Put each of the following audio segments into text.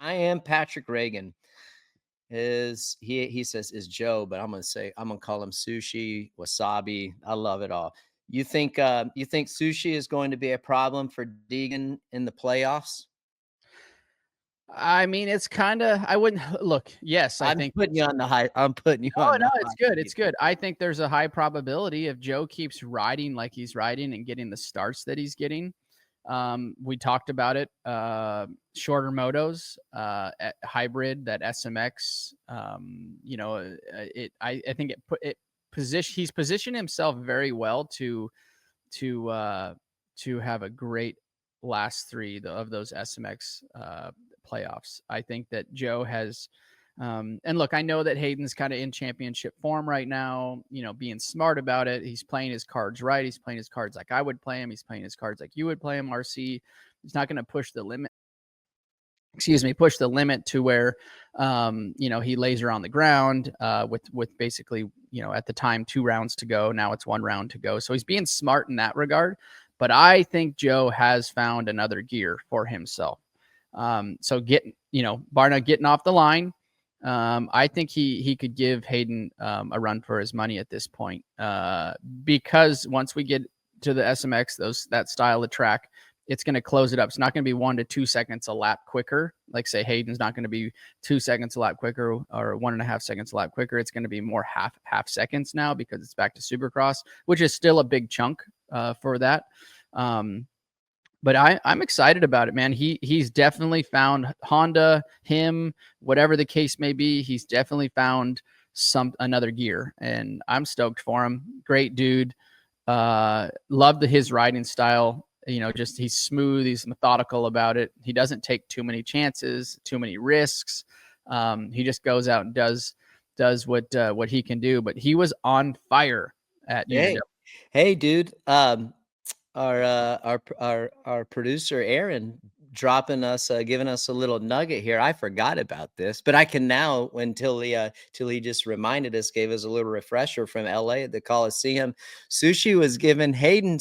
I am Patrick Reagan. He says is Joe, but I'm gonna call him Sushi, Wasabi. I love it all. You think Sushi is going to be a problem for Deegan in the playoffs? I mean, it's kind of, I wouldn't look. Yes, I think I'm putting you Oh, on no, the it's hot good, seat it's good. here. I think there's a high probability if Joe keeps riding like he's riding and getting the starts that he's getting. We talked about it, shorter motos, at hybrid, that SMX, I think he's positioned himself very well to, uh, to have a great last three of those SMX, playoffs. I think that Joe has, and look, I know that Hayden's kind of in championship form right now, being smart about it. He's playing his cards right. He's playing his cards like I would play him. He's playing his cards like you would play him, RC. He's not going to push the limit. Push the limit to where, he lays her on the ground, with basically, at the time 2 rounds to go. Now it's 1 round to go. So he's being smart in that regard. But I think Joe has found another gear for himself. So Barna getting off the line, I think he could give Haiden, a run for his money at this point, because once we get to the SMX, that style of track, it's going to close it up. It's not going to be 1 to 2 seconds a lap quicker. Like say Hayden's not going to be 2 seconds a lap quicker or 1.5 seconds a lap quicker. It's going to be more half seconds now because it's back to Supercross, which is still a big chunk, for that. But I'm excited about it, man. He's definitely found Honda, him, whatever the case may be. He's definitely found another gear, and I'm stoked for him. Great dude. Love his riding style. Just he's smooth. He's methodical about it. He doesn't take too many chances, too many risks. He just goes out and does what he can do. But he was on fire at Unadilla. Hey, dude. Our producer Aaron dropping us, giving us a little nugget here. I forgot about this, but I can now, till he just reminded us, gave us a little refresher from LA at the Coliseum. Sushi was giving Haiden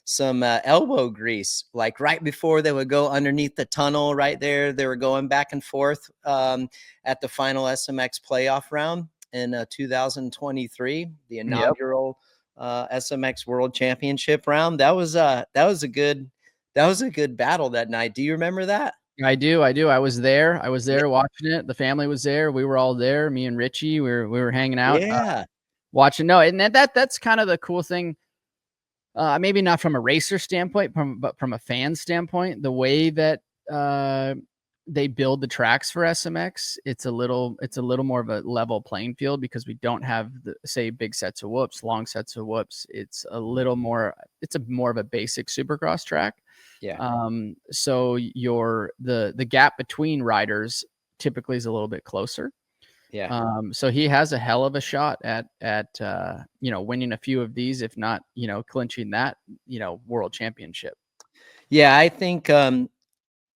some elbow grease, like right before they would go underneath the tunnel right there. They were going back and forth, at the final SMX playoff round in 2023, the inaugural SMX World Championship round. That was a good battle that night. Do you remember that? I do. I was there. Watching it. The family was there. We were all there. Me and Richie, we were hanging out, watching. No, and that's kind of the cool thing. Maybe not from a racer standpoint, but from a fan standpoint, the way that they build the tracks for SMX, it's a little more of a level playing field because we don't have say big sets of whoops, long sets of whoops. It's more of a basic Supercross track. Yeah. So the gap between riders typically is a little bit closer. Yeah. So he has a hell of a shot at winning a few of these, if not, clinching that, world championship. Yeah, I think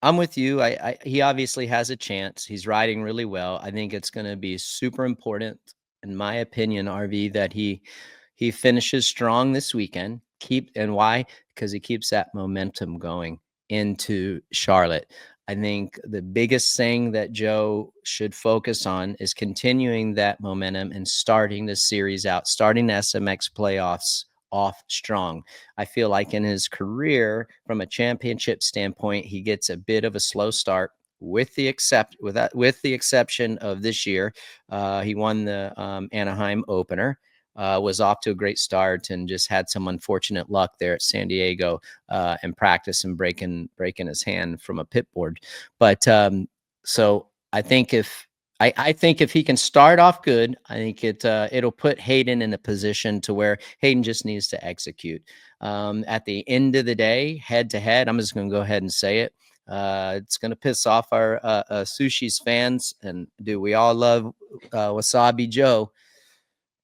I'm with you. He obviously has a chance. He's riding really well. I think it's going to be super important, in my opinion, RV, that he finishes strong this weekend. Why? Because he keeps that momentum going into Charlotte. I think the biggest thing that Joe should focus on is continuing that momentum and starting the series out, starting the SMX playoffs off strong. I feel like in his career, from a championship standpoint, he gets a bit of a slow start, with the exception of this year. He won the Anaheim opener. Was off to a great start and just had some unfortunate luck there at San Diego, in practice and breaking his hand from a pit board. But so I think if he can start off good, I think it'll put Haiden in a position to where Haiden just needs to execute. At the end of the day, head to head, I'm just going to go ahead and say it. It's going to piss off our Sushi's fans, and we all love Wasabi Joe.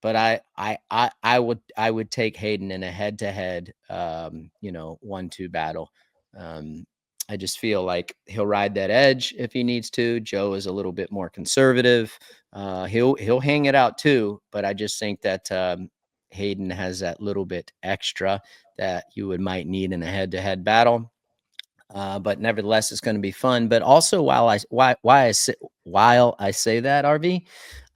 But I would take Haiden in a head to head, 1-2 battle. I just feel like he'll ride that edge if he needs to. Joe is a little bit more conservative. He'll hang it out too, but I just think that Haiden has that little bit extra that you might need in a head-to-head battle. But nevertheless, it's going to be fun. But also, while I say that, RV,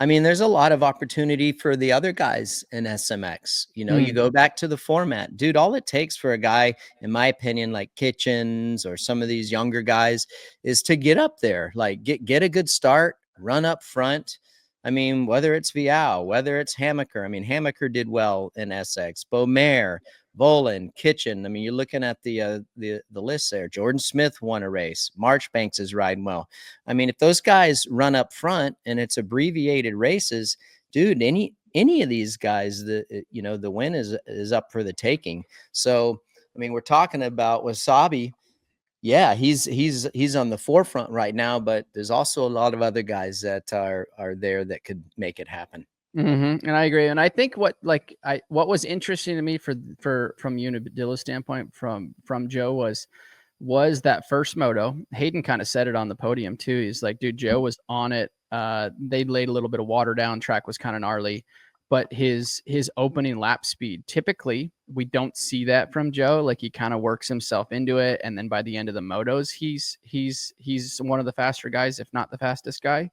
I mean, there's a lot of opportunity for the other guys in SMX. You know, you Mm. go back to the format, dude. All it takes for a guy, in my opinion, like Kitchens or some of these younger guys, is to get up there, like get a good start, run up front. I mean, whether it's Vial, whether it's Hammaker. I mean, Hammaker did well in SX. Beaumare, Volan, Kitchen. I mean, you're looking at the list there. Jordan Smith won a race. Marchbanks is riding well. I mean, if those guys run up front and it's abbreviated races, dude, any of these guys, the win is up for the taking. So, I mean, we're talking about Wasabi. Yeah, he's on the forefront right now, but there's also a lot of other guys that are there that could make it happen. And I agree. And I think what was interesting to me from Unadilla's standpoint from Joe was that first moto. Haiden kind of said it on the podium too. He's like, dude, Joe was on it. They laid a little bit of water down. Track was kind of gnarly, but his opening lap speed, typically we don't see that from Joe. Like he kind of works himself into it, and then by the end of the motos, he's one of the faster guys, if not the fastest guy.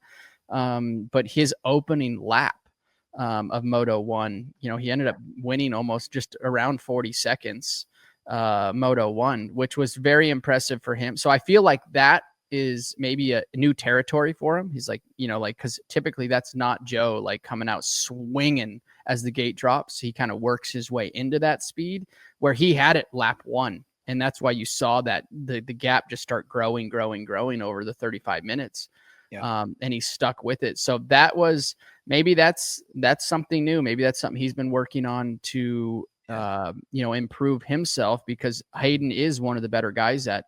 But his opening lap of Moto 1, you know, he ended up winning almost just around 40 seconds Moto 1, which was very impressive for him. So I feel like that is maybe a new territory for him. He's like, you know, like, because typically that's not Joe like coming out swinging as the gate drops. He kind of works his way into that speed where he had it lap 1. And that's why you saw that the gap just start growing over the 35 minutes. Yeah. And he stuck with it. So that was, maybe that's something new. Maybe that's something he's been working on to, you know, improve himself, because Haiden is one of the better guys at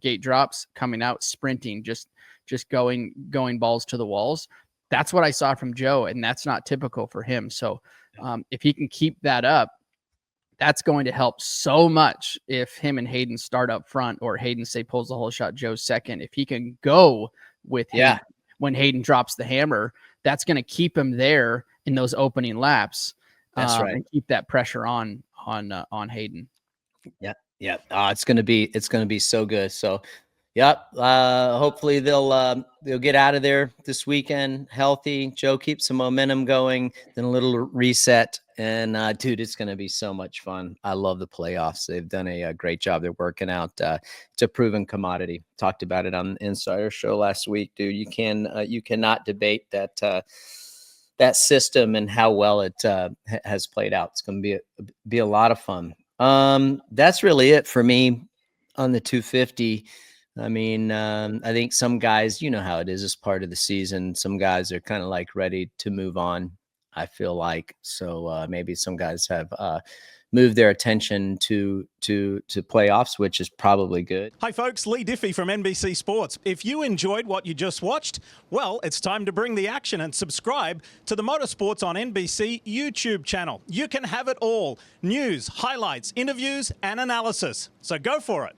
gate drops, coming out, sprinting, just going balls to the walls. That's what I saw from Joe, and that's not typical for him. So if he can keep that up, that's going to help so much if him and Haiden start up front, or Haiden, say, pulls the whole shot, Joe's second. If he can go with Haiden when Haiden drops the hammer, that's going to keep him there in those opening laps. That's right. And keep that pressure on Haiden. Yeah. Yeah. It's going to be so good. So, yep. Hopefully they'll get out of there this weekend healthy. Joe keeps some momentum going, then a little reset. And dude, it's going to be so much fun. I love the playoffs. They've done a great job. They're working out. It's a proven commodity. Talked about it on the Insider Show last week, dude. You cannot debate that system and how well it has played out. It's going to be a lot of fun. That's really it for me on the 250. I mean, I think some guys, you know how it is, as part of the season. Some guys are kind of like ready to move on, I feel like. So maybe some guys have moved their attention to playoffs, which is probably good. Hi, folks. Lee Diffie from NBC Sports. If you enjoyed what you just watched, well, it's time to bring the action and subscribe to the Motorsports on NBC YouTube channel. You can have it all: news, highlights, interviews, and analysis. So go for it.